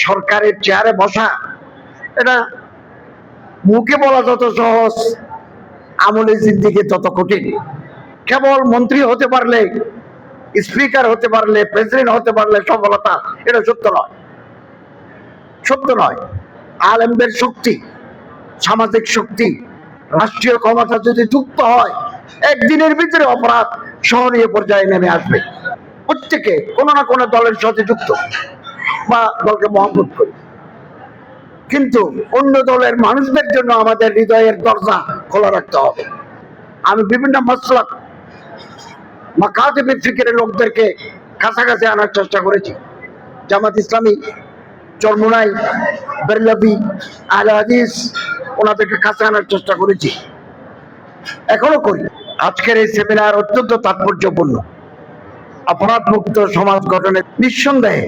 সরকারের চেয়ারে বসা, এটা মুখে বলা যত সহজ, আমলে জিন্দিগি তত কঠিন। কেবল মন্ত্রী হতে পারলে, স্পিকার হতে পারলে, প্রেসিডেন্ট হতে পারলে সফলতা, এটা সত্য নয়, সত্য নয়। আলেমদের শক্তি, সামাজিক শক্তি, রাষ্ট্রীয় ক্ষমতা যদি যুক্ত হয়, একদিনের ভিতরে অপরাধ সহনীয় পর্যায়ে নেমে আসবে। প্রত্যেকে কোনো না কোনো দলের সাথে যুক্ত বা দলকে মহব্বত করি, কিন্তু অন্য দলের মানুষদের জন্য আমাদের হৃদয়ের দরজা খোলা রাখতে হবে। আমি বিভিন্ন মাসলাক মাকাতিবে ফিকিরের লোকদেরকে কাছাকাছি আনার চেষ্টা করেছি। জামাত ইসলামী, চরমোনাই, বেরলভী, আহলে হাদিস, ওনাদেরকে কাছে আনার চেষ্টা করেছি, এখনো করি। আজকের এই সেমিনার অত্যন্ত তাৎপর্যপূর্ণ। অপরাধ মুক্ত সমাজ গঠনের নিঃসন্দেহে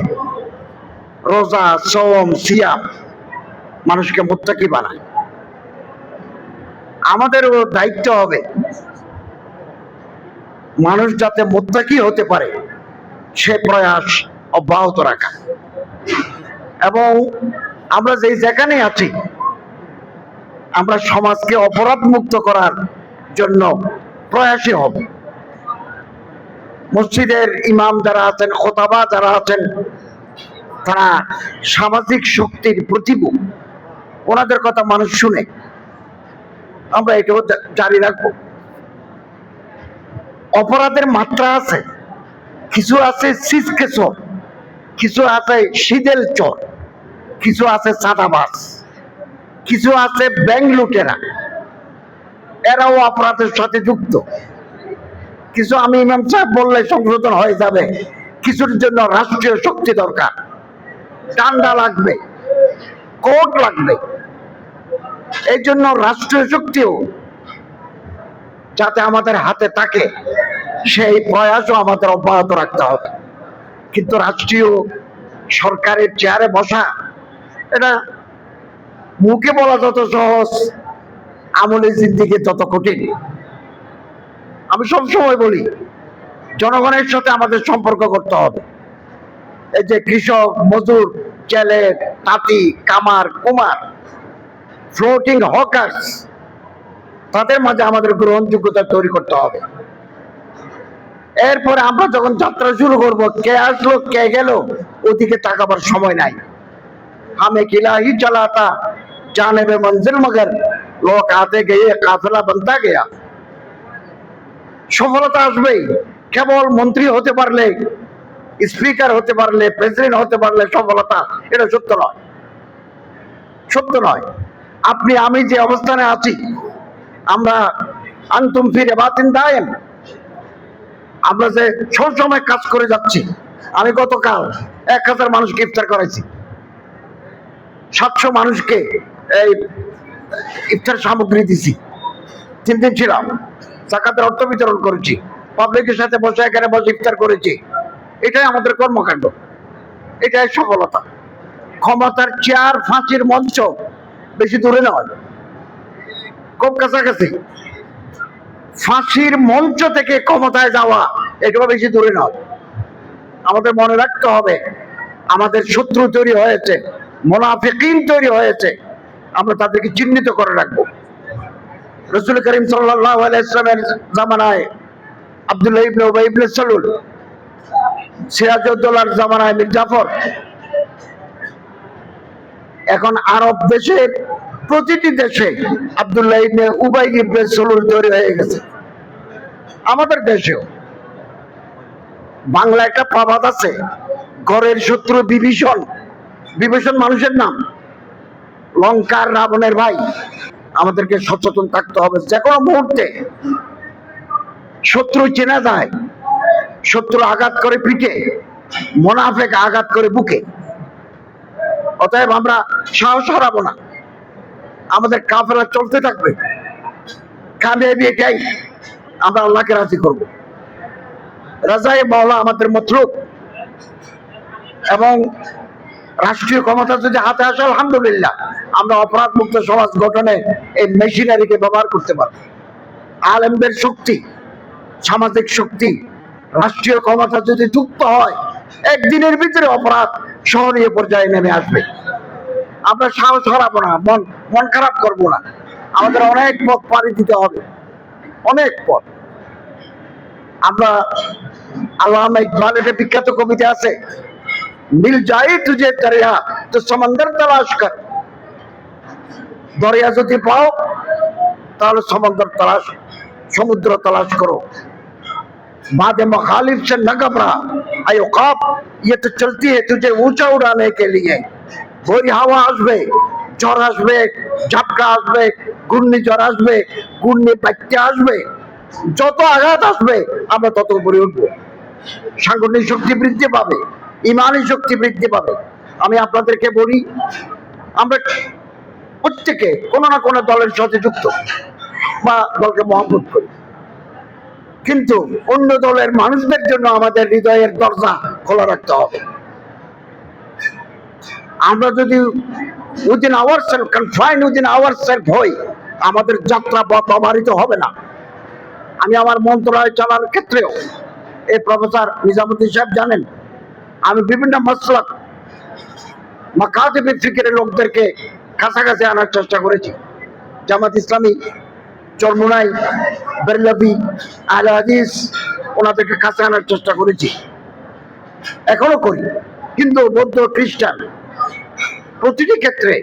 রোজা, সওম, সিয়াম মানুষকে মুত্তাকি বানায়। আমাদেরও দায়িত্ব হবে মানুষ যাতে মুত্তাকি হতে পারে সে প্রয়াস অব্যাহত রাখা, এবং আমরা যেখানে আছি আমরা সমাজকে অপরাধ মুক্ত করার জন্য প্রয়াসী হব। মসজিদের ইমাম যারা আছেন, খোতাবা যারা আছেন, তারা সামাজিক শক্তির প্রতিভূ, ওনাদের কথা মানুষ শুনে। আমরা এটাও জারি রাখবো। অপরাধের মাত্রা আছে, কিছু আছে সিসকে চোর, কিছু আছে শীতেল চোর, কিছু আছে চাঁদাবাজ, কিছু আছে ব্যাংক লুটেরা, এরাও অপরাধের সাথে যুক্ত। কিছু আমি ইমাম সাহেব বললে সংশোধন হয়ে যাবে, কিছুর জন্য রাষ্ট্রীয় শক্তি দরকার, ডান্ডা লাগবে, কোর্ট লাগবে। এই জন্য রাষ্ট্রীয় শক্তিও যাতে আমাদের হাতে থাকে সেই প্রয়াসও আমাদের অব্যাহত রাখতে হবে। কিন্তু রাষ্ট্রীয় সরকারের চেয়ারে বসা, এটা মুখে বলা যত সহজ, আমলে জিন্দিগি তত কঠিন। আমি সবসময় বলি জনগণের সাথে আমাদের সম্পর্ক করতে হবে। এই যে কৃষক, মজুর, ছেলে, তাঁতি, কামার, কুমার, ফ্লোটিং হকার্স, তাদের মাঝে আমাদের গ্রহণযোগ্যতা তৈরি করতে হবে। এরপরে আমরা যখন যাত্রা শুরু করব, কে আসলো কে গেল ওদিকে তাকাবার সময় নাই। আমি কিলাহি চালাতা জানেবে মঞ্জিল মগর লোক আতে গিয়ে কাফেলা বনতা গেয়া। সফলতা আসবেই কেবল মন্ত্রী হতে পারলে, স্পিকার হতে পারলে, প্রেসিডেন্ট হতে পারলে সফলতা, এটা সত্য নয়, সত্য নয়। আপনি আমি যে অবস্থানে আছি, আমরা আনতুম ফিরে বাতিন দায়েম, আমরা যে সবসময় কাজ করে যাচ্ছি। আমি গতকাল 1000 মানুষকে ইফতার করাইছি, 700 মানুষকে এই ইফতার সামগ্রী দিছি, 3 দিন ছিলাম, যাকাতের অর্থ বিতরণ করেছি, পাবলিকের সাথে বসে এখানে বসে ইফতার করেছি। এটাই আমাদের কর্মকাণ্ড, এটাই সফলতা। ক্ষমতার চেয়ার, ফাঁসির মঞ্চ বেশি দূরে নয়, খুব কাছাকাছি। ফাঁসির মঞ্চ থেকে ক্ষমতায় যাওয়া এটাও বেশি দূরে নয়। আমাদের মনে রাখতে হবে আমাদের শত্রু তৈরি হয়েছে, মুনাফিকিন তৈরি হয়েছে, আমরা তাদেরকে চিহ্নিত করে রাখবো। রাসূল করিম সাল্লাল্লাহু আলাইহি ওয়াসাল্লামের জামানায় আব্দুল্লাহ ইবনে উবাই ইবনে সালুল, সিরাজউদ্দৌলার জামানায় মীর জাফর, এখন আরব দেশের প্রতিটি দেশে আব্দুল্লাহ ইবনে উবাই ইবনে সালুল তৈরি হয়ে গেছে। আমাদের দেশেও বাংলা একটা প্রবাদ আছে, ঘরের শত্রু বিভীষণ। বিভীষণ মানুষের নাম, লঙ্কার রাবণের ভাই। আমাদেরকে সচেতন থাকতে হবে, যে কোনো মুহূর্তে শত্রু চেনা যায়। শত্রু আঘাত করে পিঠে, মুনাফিক আঘাত করে বুকে। অতএব আমরা সাহস হারাবো না, আমাদের কাফেলা চলতে থাকবে। কামিয়াবি এটাই, আমরা আল্লাহকে রাজি করব। রাজায়ে মাওলা আমাদের মতলুব, এবং রাষ্ট্রীয় ক্ষমতা যদি হাতে আসে আলহামদুলিল্লাহ, আমরা অপরাধ মুক্ত সমাজ গঠনে এই মেশিনারিকে ব্যবহার করতে পারব। আলেমদের শক্তি, সামাজিক শক্তি, রাষ্ট্রীয় ক্ষমতা যদি যুক্ত হয়, একদিনের ভিতরে অপরাধ শহরীয় পর্যায়ে নেমে আসবে। আমরা সাহস হারাবো না, মন খারাপ করবো না। আমাদের অনেক পথ পাড়ি দিতে হবে, অনেক পথ। আমরা আল্লামা ইকবাল একটা বিখ্যাত কবিতা আছে, মিল যায় তুঝে দরিয়া তো সমন্দর তালাশ কর। দরিয়া যদি পাও তাহলে সমুদ্র তালাশ করো। बादे मुखालिफ से न घबरा आयो ख्वाब ये तो चलती है तुझे ऊंचा उड़ाने के लिए। বই হাওয়া আসবে, ঝড় আসবে, ঝাপটা আসবে, ঘূর্ণিঝড় আসবে, ঘূর্ণি বাত্যা আসবে, যত আঘাত আসবে আমরা তত উপরে উঠবো। সাংগঠনিক শক্তি বৃদ্ধি পাবে, ইমানি শক্তি বৃদ্ধি পাবে। আমি আপনাদেরকে বলি, আমরা প্রত্যেকে কোনো না কোনো দলের সাথে যুক্ত বা দলকে মহব্বত করি, কিন্তু অন্য দলের মানুষদের জন্য আমাদের হৃদয়ের দরজা খোলা রাখতে হবে। আমরা যদি within ourself confine within ourself হই, আমাদের যাত্রা পথ অবারিত হবে না। আমি আমার মন্ত্রণালয় চালার ক্ষেত্রেও এই প্রফেসর নিজামুদ্দিন সাহেব জানেন, আমি বিভিন্ন মাসলাক মাকাতিবে ফিকিরের লোকদেরকে কাছাকাছি আনার চেষ্টা করেছি। জামাত ইসলামী, চরমুনাই, বেরলভী, আহলে হাদিস, ওনাদেরকে কাছে আনার চেষ্টা করেছি, এখনো করি। কিন্তু বৌদ্ধ, খ্রিস্টান, প্রতিটি ক্ষেত্রে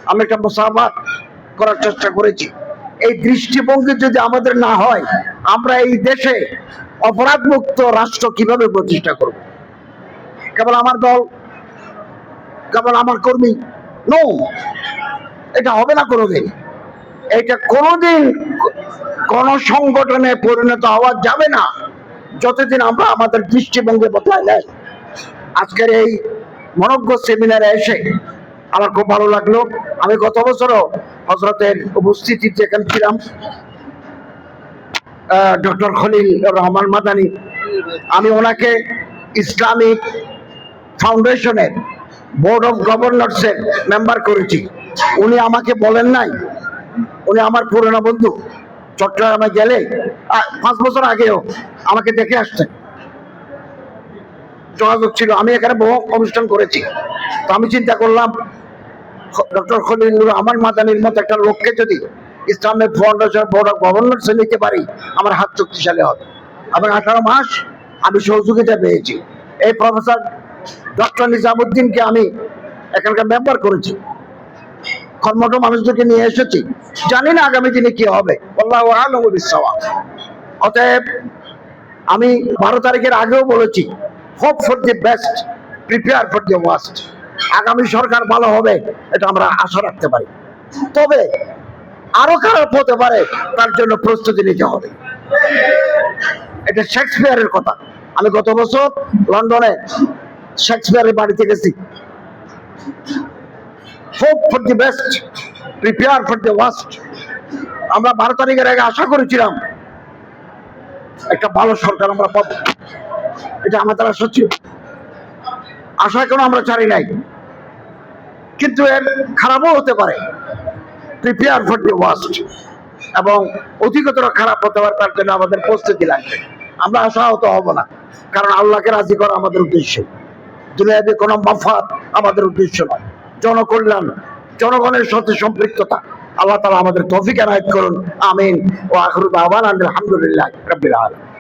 আমি একটা মুসাফাত করার চেষ্টা করেছি। এই দৃষ্টিভঙ্গি যদি আমাদের না হয়, আমরা এই দেশে অপরাধ মুক্ত রাষ্ট্র কিভাবে প্রতিষ্ঠা করব? কেবল আমার দল, কেবল আমার কর্মী, নো, এটা হবে না কোনোদিন। এটা কোনোদিন কোন সংগঠনে পরিণত হওয়া যাবে না যতদিন আমরা আমাদের দৃষ্টিভঙ্গি বদলায় নেই। আজকের এই মনজ্ঞ সেমিনারে এসে আমার খুব ভালো লাগলো। আমি গত বছরও হযরতের উপস্থিতিতে যেখানে ছিলাম, ডক্টর খলিল রহমান মাদানী, আমি ওনাকে ইসলামিক ফাউন্ডেশনের বোর্ড অফ গভর্নরসের মেম্বার করেছি। উনি আমাকে বলেন নাই, উনি আমার পুরনো বন্ধু। চট্টগ্রামে গেলে 5 বছর আগেও আমাকে দেখে আসছেন, যোগাযোগ ছিল। আমি এখানে বহু অনুষ্ঠান করেছি। তো আমি চিন্তা করলাম, ডক্টর খলিলুর রহমান মাদানীর মতো একটা লোককে যদি ইসলামিক ফাউন্ডেশন বোর্ড অফ গভর্নরসে নিতে পারি, আমার হাত শক্তিশালী হবে। এবং 18 মাস আমি সহযোগিতা পেয়েছি। এই প্রফেসর ডক্টর নিজামুদ্দিনকে আমি এখানকার মেম্বার করেছি, কর্মঠ মানুষদেরকে নিয়ে এসেছি। জানি না আগামী দিনে কি হবে, আল্লাহু আ'লামু বিস-সাওয়াব। অতএব আমি 12 তারিখের আগেও বলেছি, hope for the best, prepare for the worst. আগামী সরকার ভালো হবে, এটা আমরা আশা রাখতে পারি। তবে আরো খারাপ হতে পারে, তার জন্য প্রস্তুতি নিতে হবে। এটা শেক্সপিয়ারের কথা। আমি গত বছর লন্ডনে শেক্সপিয়ারের বাড়িতে গেছি। Hope for the best, prepare for the worst. আমরা 12 তারিখের আগে আশা করেছিলাম একটা ভালো সরকার আমরা পাবো, এটা আমাদের আশা ছিল। আশা এখনো আমরা ছাড়ি নাই, কিন্তু এর খারাপও হতে পারে। প্রিপেয়ার ফর দি ওয়ার্স্ট, এবং অধিকতর খারাপ হতে পারে, তার জন্য আমাদের প্রস্তুতি লাগবে। আমরা আশাহত হব না, কারণ আল্লাহকে রাজি করা আমাদের উদ্দেশ্য। দুনিয়াতে কোনো মাফাত আমাদের উদ্দেশ্য নয়, জনকল্যাণ, জনগণের সাথে সম্পৃক্ততা। আল্লাহ তাআলা আমাদের তৌফিক এনায়েত করুন, আমিন। ওয়া আখিরু দাওয়ানা আলহামদুলিল্লাহি রাব্বিল আলামিন।